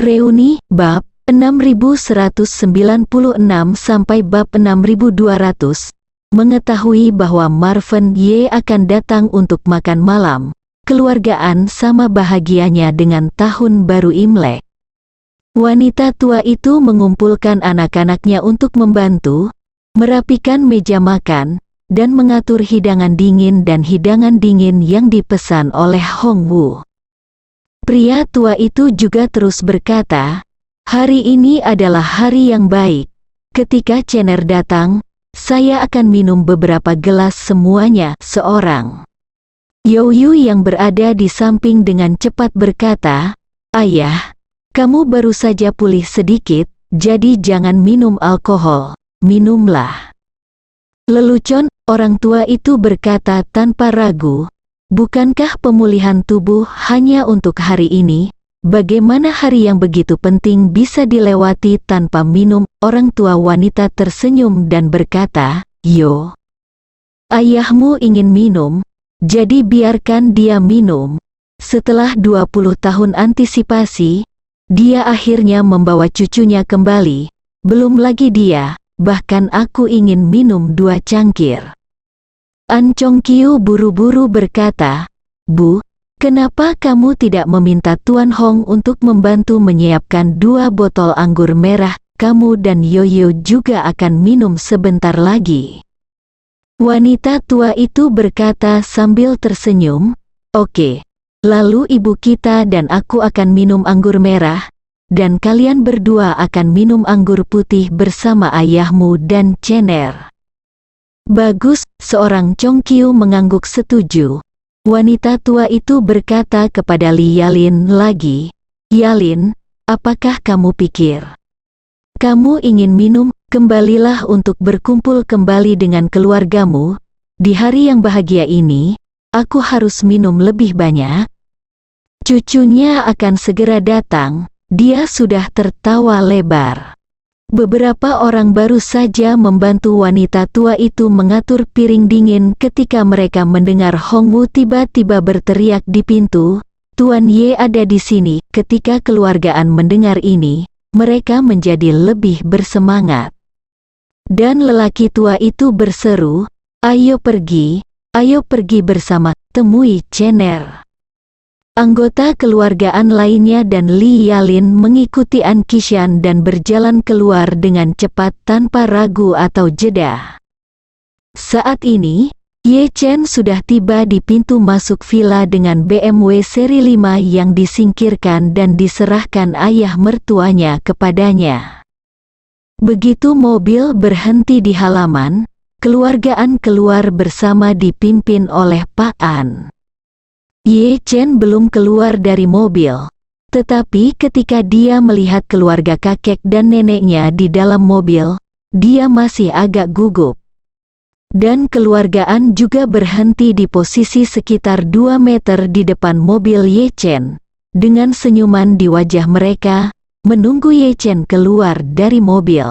Reuni, bab 6196 sampai bab 6200. Mengetahui bahwa Marvin Y akan datang untuk makan malam, keluargaan sama bahagianya dengan tahun baru Imlek. Wanita tua itu mengumpulkan anak-anaknya untuk membantu, merapikan meja makan, dan mengatur hidangan dingin yang dipesan oleh Hong Wu. Pria tua itu juga terus berkata, "Hari ini adalah hari yang baik. Ketika Chener datang, saya akan minum beberapa gelas semuanya seorang." Youyu yang berada di samping dengan cepat berkata, "Ayah, kamu baru saja pulih sedikit, jadi jangan minum alkohol, minumlah." Lelucon, orang tua itu berkata tanpa ragu, "Bukankah pemulihan tubuh hanya untuk hari ini? Bagaimana hari yang begitu penting bisa dilewati tanpa minum?" Orang tua wanita tersenyum dan berkata, "Yo, ayahmu ingin minum, jadi biarkan dia minum." Setelah 20 tahun antisipasi, dia akhirnya membawa cucunya kembali. Belum lagi dia, bahkan aku ingin minum 2 cangkir. An Chongqiu buru-buru berkata, "Bu, kenapa kamu tidak meminta Tuan Hong untuk membantu menyiapkan 2 botol anggur merah? Kamu dan Yoyo juga akan minum sebentar lagi." Wanita tua itu berkata sambil tersenyum, "Oke, lalu ibu kita dan aku akan minum anggur merah, dan kalian berdua akan minum anggur putih bersama ayahmu dan Chener." "Bagus," seorang Chongqiu mengangguk setuju. Wanita tua itu berkata kepada Li Yalin lagi, "Yalin, apakah kamu pikir kamu ingin minum? Kembalilah untuk berkumpul kembali dengan keluargamu. Di hari yang bahagia ini, aku harus minum lebih banyak." Cucunya akan segera datang. Dia sudah tertawa lebar. Beberapa orang baru saja membantu wanita tua itu mengatur piring dingin ketika mereka mendengar Hong Wu tiba-tiba berteriak di pintu, "Tuan Ye ada di sini." Ketika keluargaan mendengar ini, mereka menjadi lebih bersemangat. Dan lelaki tua itu berseru, ayo pergi bersama, temui Chener." Anggota keluargaan lainnya dan Li Yalin mengikuti An Qishan dan berjalan keluar dengan cepat tanpa ragu atau jeda. Saat ini, Ye Chen sudah tiba di pintu masuk villa dengan BMW seri 5 yang disingkirkan dan diserahkan ayah mertuanya kepadanya. Begitu mobil berhenti di halaman, keluargaan keluar bersama dipimpin oleh Pak An. Ye Chen belum keluar dari mobil, tetapi ketika dia melihat keluarga kakek dan neneknya di dalam mobil, dia masih agak gugup. Dan keluargaan juga berhenti di posisi sekitar 2 meter di depan mobil Ye Chen, dengan senyuman di wajah mereka, menunggu Ye Chen keluar dari mobil.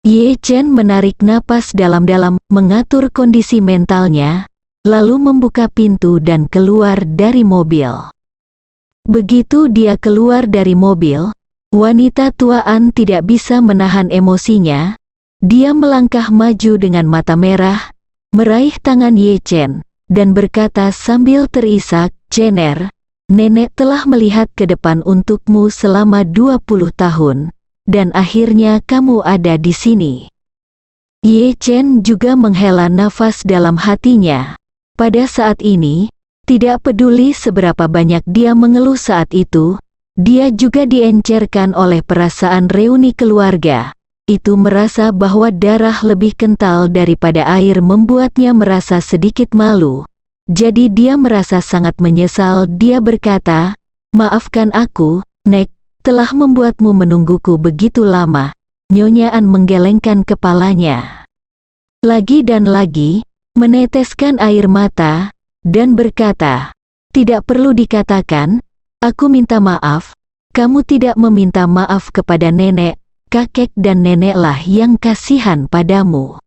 Ye Chen menarik napas dalam-dalam, mengatur kondisi mentalnya, lalu membuka pintu dan keluar dari mobil. Begitu dia keluar dari mobil, wanita tuaan tidak bisa menahan emosinya. Dia melangkah maju dengan mata merah, meraih tangan Ye Chen, dan berkata sambil terisak, "Chener, nenek telah melihat ke depan untukmu selama 20 tahun, dan akhirnya kamu ada di sini." Ye Chen juga menghela nafas dalam hatinya. Pada saat ini, tidak peduli seberapa banyak dia mengeluh saat itu, dia juga diencerkan oleh perasaan reuni keluarga. Itu merasa bahwa darah lebih kental daripada air membuatnya merasa sedikit malu. Jadi dia merasa sangat menyesal. Dia berkata, "Maafkan aku, Nek, telah membuatmu menungguku begitu lama." Nyonya An menggelengkan kepalanya lagi dan lagi, meneteskan air mata, dan berkata, "Tidak perlu dikatakan, aku minta maaf. Kamu tidak meminta maaf kepada nenek, kakek dan neneklah yang kasihan padamu."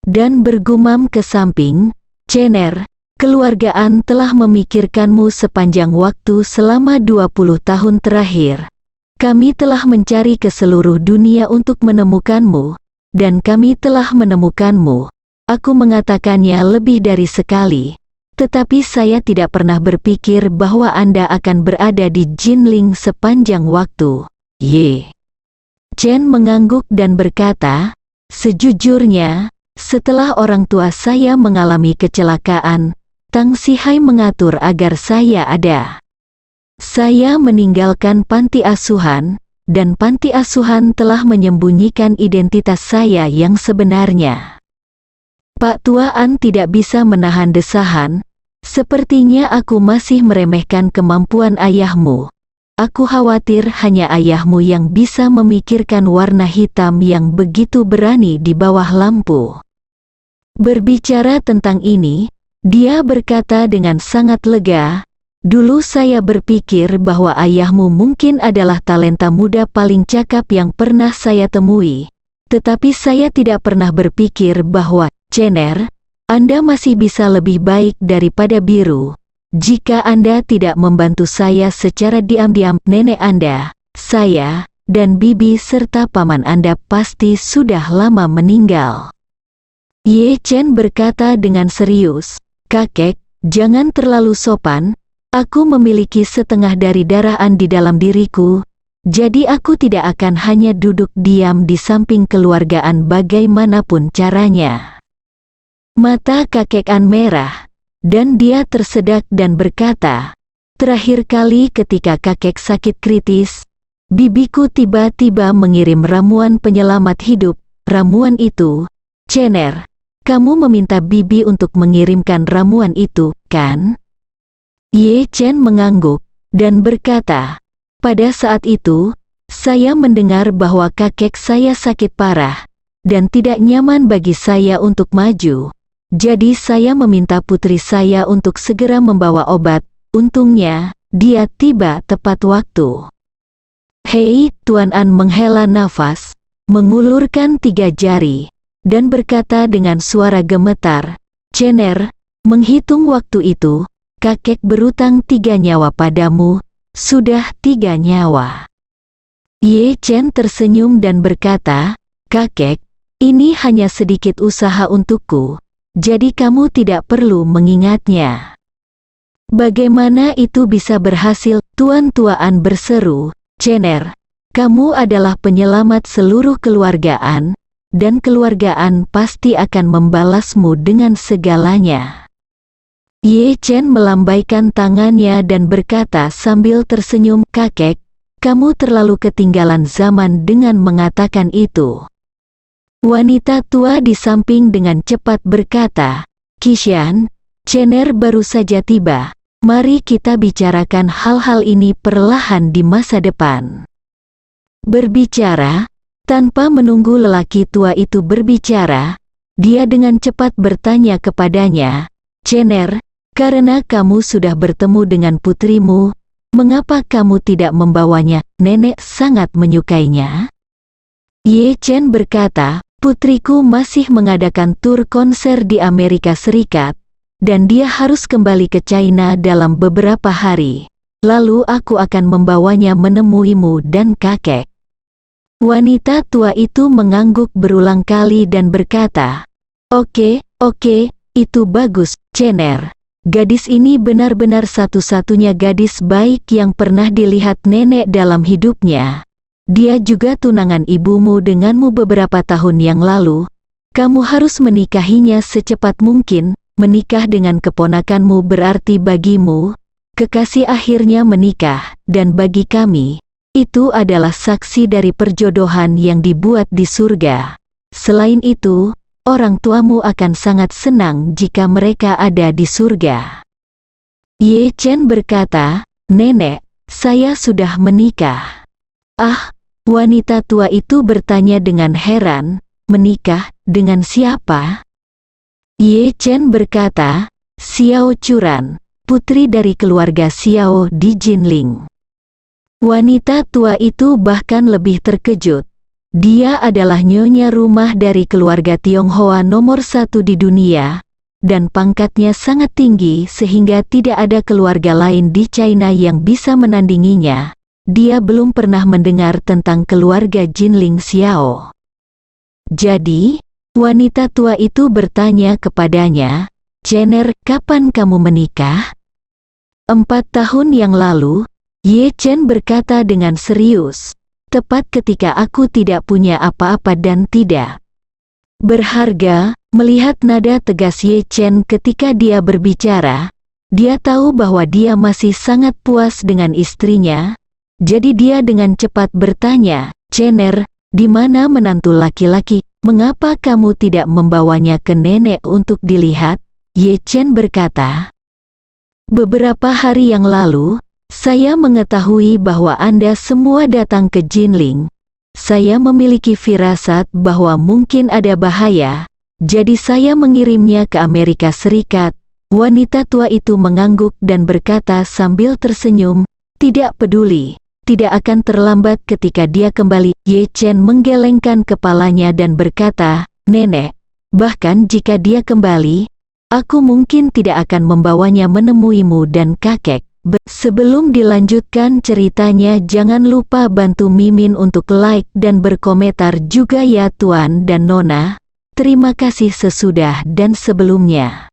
Dan bergumam ke samping, "Chener, keluargaan telah memikirkanmu sepanjang waktu selama 20 tahun terakhir. Kami telah mencari ke seluruh dunia untuk menemukanmu, dan kami telah menemukanmu. Aku mengatakannya lebih dari sekali, tetapi saya tidak pernah berpikir bahwa Anda akan berada di Jinling sepanjang waktu. Ye. Chen mengangguk dan berkata, sejujurnya, setelah orang tua saya mengalami kecelakaan, Tang Sihai mengatur agar saya ada. Saya meninggalkan panti asuhan, dan panti asuhan telah menyembunyikan identitas saya yang sebenarnya. Pak Tuan tidak bisa menahan desahan. Sepertinya aku masih meremehkan kemampuan ayahmu. Aku khawatir hanya ayahmu yang bisa memikirkan warna hitam yang begitu berani di bawah lampu. Berbicara tentang ini, dia berkata dengan sangat lega, dulu saya berpikir bahwa ayahmu mungkin adalah talenta muda paling cakap yang pernah saya temui. Tetapi saya tidak pernah berpikir bahwa, Chener, Anda masih bisa lebih baik daripada biru. Jika Anda tidak membantu saya secara diam-diam, nenek Anda, saya, dan bibi serta paman Anda pasti sudah lama meninggal. Ye Chen berkata dengan serius, kakek, jangan terlalu sopan. Aku memiliki setengah dari darahan di dalam diriku, jadi aku tidak akan hanya duduk diam di samping keluargaan bagaimanapun caranya. Mata kakek An merah, dan dia tersedak dan berkata, terakhir kali ketika kakek sakit kritis, bibiku tiba-tiba mengirim ramuan penyelamat hidup. Ramuan itu, Chener, kamu meminta bibi untuk mengirimkan ramuan itu, kan? Ye Chen mengangguk, dan berkata, pada saat itu, saya mendengar bahwa kakek saya sakit parah, dan tidak nyaman bagi saya untuk maju. Jadi saya meminta putri saya untuk segera membawa obat. Untungnya, dia tiba tepat waktu. Hei, Tuan An menghela nafas, mengulurkan 3 jari, dan berkata dengan suara gemetar, Chener, menghitung waktu itu, kakek berutang 3 nyawa padamu, sudah 3 nyawa. Ye Chen tersenyum dan berkata, kakek, ini hanya sedikit usaha untukku, jadi kamu tidak perlu mengingatnya. Bagaimana itu bisa berhasil? Tuan-tuan berseru, Chener, kamu adalah penyelamat seluruh keluargaan, dan keluargaan pasti akan membalasmu dengan segalanya. Ye Chen melambaikan tangannya dan berkata sambil tersenyum, kakek, kamu terlalu ketinggalan zaman dengan mengatakan itu. Wanita tua di samping dengan cepat berkata, Kishan, Chener baru saja tiba, mari kita bicarakan hal-hal ini perlahan di masa depan. Berbicara, tanpa menunggu lelaki tua itu berbicara, dia dengan cepat bertanya kepadanya, Chener, karena kamu sudah bertemu dengan putrimu, mengapa kamu tidak membawanya? Nenek sangat menyukainya. Ye Chen berkata, putriku masih mengadakan tur konser di Amerika Serikat, dan dia harus kembali ke China dalam beberapa hari. Lalu aku akan membawanya menemuimu dan kakek. Wanita tua itu mengangguk berulang kali dan berkata, Oke, itu bagus, Chener. Gadis ini benar-benar satu-satunya gadis baik yang pernah dilihat nenek dalam hidupnya. Dia juga tunangan ibumu denganmu beberapa tahun yang lalu. Kamu harus menikahinya secepat mungkin. Menikah dengan keponakanmu berarti bagimu, kekasih akhirnya menikah, dan bagi kami, itu adalah saksi dari perjodohan yang dibuat di surga. Selain itu, orang tuamu akan sangat senang jika mereka ada di surga. Ye Chen berkata, Nenek, saya sudah menikah. Ah, wanita tua itu bertanya dengan heran, menikah dengan siapa? Ye Chen berkata, Xiao Churan, putri dari keluarga Xiao di Jinling. Wanita tua itu bahkan lebih terkejut. Dia adalah nyonya rumah dari keluarga Tionghoa nomor 1 di dunia, dan pangkatnya sangat tinggi sehingga tidak ada keluarga lain di China yang bisa menandinginya. dia belum pernah mendengar tentang keluarga Jinling Xiao. Jadi, wanita tua itu bertanya kepadanya, "Chener, kapan kamu menikah?" 4 tahun yang lalu, Ye Chen berkata dengan serius, "Tepat ketika aku tidak punya apa-apa dan tidak berharga." Melihat nada tegas Ye Chen ketika dia berbicara, dia tahu bahwa dia masih sangat puas dengan istrinya, jadi dia dengan cepat bertanya, "Chener, di mana menantu laki-laki? Mengapa kamu tidak membawanya ke nenek untuk dilihat?" Ye Chen berkata, "Beberapa hari yang lalu, saya mengetahui bahwa Anda semua datang ke Jinling. Saya memiliki firasat bahwa mungkin ada bahaya, jadi saya mengirimnya ke Amerika Serikat." Wanita tua itu mengangguk dan berkata sambil tersenyum, "Tidak peduli, tidak akan terlambat ketika dia kembali." Ye Chen menggelengkan kepalanya dan berkata, "Nenek, bahkan jika dia kembali, aku mungkin tidak akan membawanya menemuimu dan kakek." Sebelum dilanjutkan ceritanya, jangan lupa bantu Mimin untuk like dan berkomentar juga ya Tuan dan Nona. Terima kasih sesudah dan sebelumnya.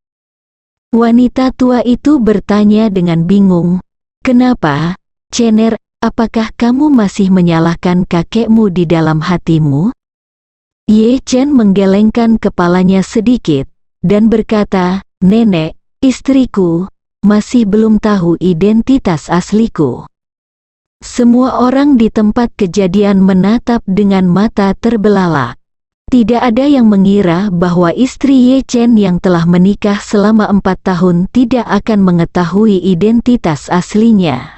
Wanita tua itu bertanya dengan bingung, "Kenapa, Chener, apakah kamu masih menyalahkan kakekmu di dalam hatimu?" Ye Chen menggelengkan kepalanya sedikit, dan berkata, "Nenek, istriku masih belum tahu identitas asliku." Semua orang di tempat kejadian menatap dengan mata terbelalak. Tidak ada yang mengira bahwa istri Ye Chen yang telah menikah selama 4 tahun tidak akan mengetahui identitas aslinya.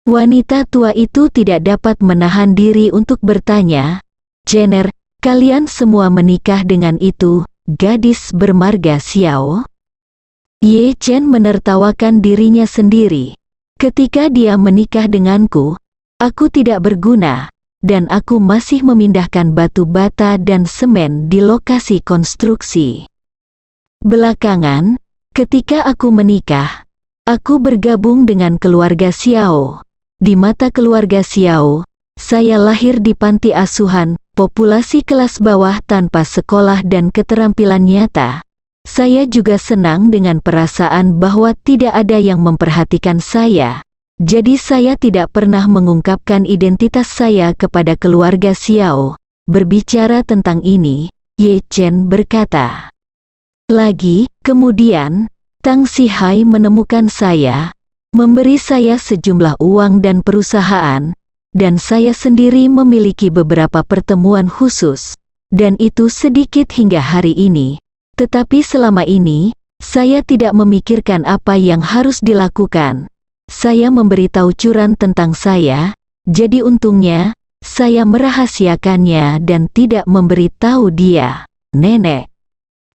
Wanita tua itu tidak dapat menahan diri untuk bertanya, "Chener, kalian semua menikah dengan itu, gadis bermarga Xiao?" Ye Chen menertawakan dirinya sendiri. "Ketika dia menikah denganku, aku tidak berguna, dan aku masih memindahkan batu bata dan semen di lokasi konstruksi. Belakangan, ketika aku menikah, aku bergabung dengan keluarga Xiao. Di mata keluarga Xiao, saya lahir di panti asuhan, populasi kelas bawah tanpa sekolah dan keterampilan nyata. Saya juga senang dengan perasaan bahwa tidak ada yang memperhatikan saya. Jadi saya tidak pernah mengungkapkan identitas saya kepada keluarga Xiao." Berbicara tentang ini, Ye Chen berkata lagi, "Kemudian, Tang Sihai menemukan saya, memberi saya sejumlah uang dan perusahaan, dan saya sendiri memiliki beberapa pertemuan khusus, dan itu sedikit hingga hari ini. Tetapi selama ini, saya tidak memikirkan apa yang harus dilakukan. Saya memberitahu curan tentang saya, jadi untungnya, saya merahasiakannya dan tidak memberitahu dia." Nenek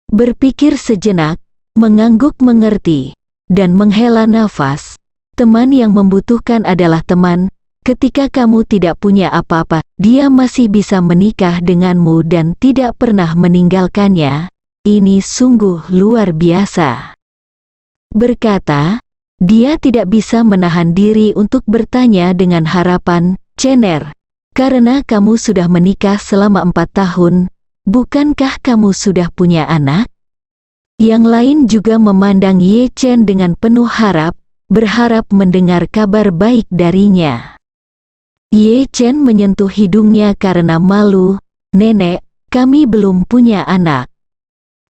berpikir sejenak, mengangguk mengerti, dan menghela nafas. "Teman yang membutuhkan adalah teman. Ketika kamu tidak punya apa-apa, dia masih bisa menikah denganmu dan tidak pernah meninggalkannya. Ini sungguh luar biasa." Berkata, dia tidak bisa menahan diri untuk bertanya dengan harapan, "Chener, karena kamu sudah menikah selama 4 tahun, bukankah kamu sudah punya anak?" Yang lain juga memandang Ye Chen dengan penuh harap, berharap mendengar kabar baik darinya. Ye Chen menyentuh hidungnya karena malu, "Nenek, kami belum punya anak."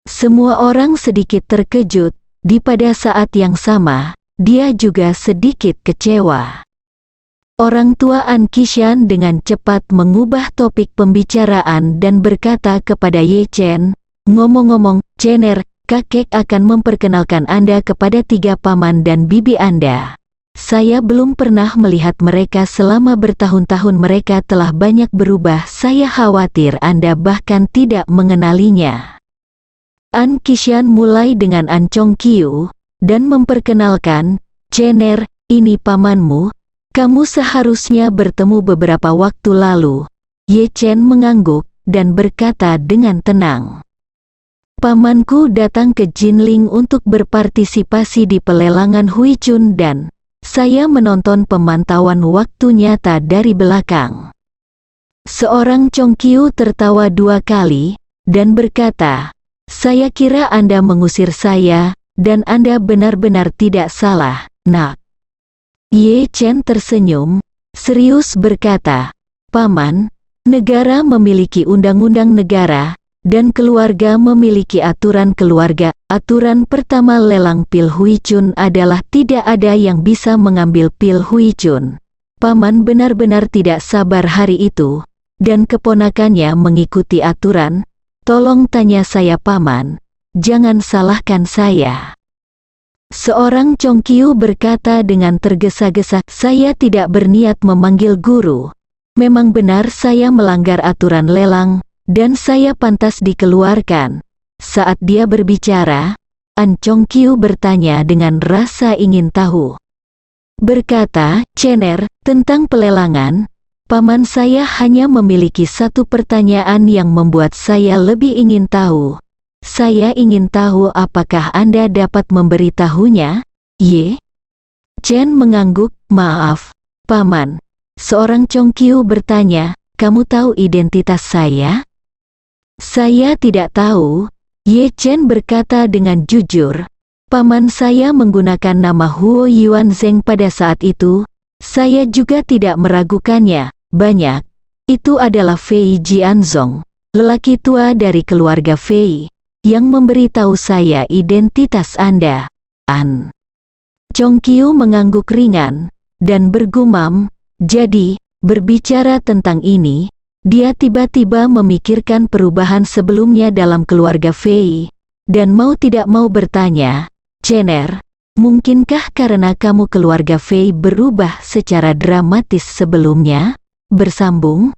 Semua orang sedikit terkejut, pada saat yang sama, dia juga sedikit kecewa. Orang tua An Qishan dengan cepat mengubah topik pembicaraan dan berkata kepada Ye Chen, "Ngomong-ngomong, Chener, kakek akan memperkenalkan Anda kepada 3 paman dan bibi Anda. Saya belum pernah melihat mereka selama bertahun-tahun, mereka telah banyak berubah, saya khawatir Anda bahkan tidak mengenalinya." An Qishan mulai dengan An Chong Kiu, dan memperkenalkan, "Chener, ini pamanmu, kamu seharusnya bertemu beberapa waktu lalu." Ye Chen mengangguk, dan berkata dengan tenang, "Pamanku datang ke Jinling untuk berpartisipasi di pelelangan Huichun dan Saya menonton pemantauan waktu nyata dari belakang. Seorang Chongqiu tertawa 2 kali, dan berkata, "Saya kira Anda mengusir saya, dan Anda benar-benar tidak salah, nak." Ye Chen tersenyum, serius berkata, "Paman, negara memiliki undang-undang negara, dan keluarga memiliki aturan keluarga. Aturan pertama lelang pil Huichun adalah tidak ada yang bisa mengambil pil Huichun. Paman benar-benar tidak sabar hari itu, dan keponakannya mengikuti aturan. Tolong tanya saya Paman, jangan salahkan saya." Seorang Chongqiu berkata dengan tergesa-gesa, "Saya tidak berniat memanggil guru. Memang benar saya melanggar aturan lelang, dan saya pantas dikeluarkan." Saat dia berbicara, An Chongqiu bertanya dengan rasa ingin tahu. Berkata, "Cener, tentang pelelangan, Paman saya hanya memiliki satu pertanyaan yang membuat saya lebih ingin tahu. Saya ingin tahu apakah Anda dapat memberitahunya?" Ye Chen mengangguk, "Maaf, Paman." Seorang Chongqiu bertanya, "Kamu tahu identitas saya?" "Saya tidak tahu," Ye Chen berkata dengan jujur. "Paman saya menggunakan nama Huo Yuanzheng pada saat itu. Saya juga tidak meragukannya, banyak. Itu adalah Fei Jianzong, lelaki tua dari keluarga Fei, yang memberitahu saya identitas Anda." An Chongqiu mengangguk ringan, dan bergumam, "Jadi, berbicara tentang ini, dia tiba-tiba memikirkan perubahan sebelumnya dalam keluarga Fei, dan mau tidak mau bertanya, 'Cener, mungkinkah karena kamu keluarga Fei berubah secara dramatis sebelumnya?'" Bersambung,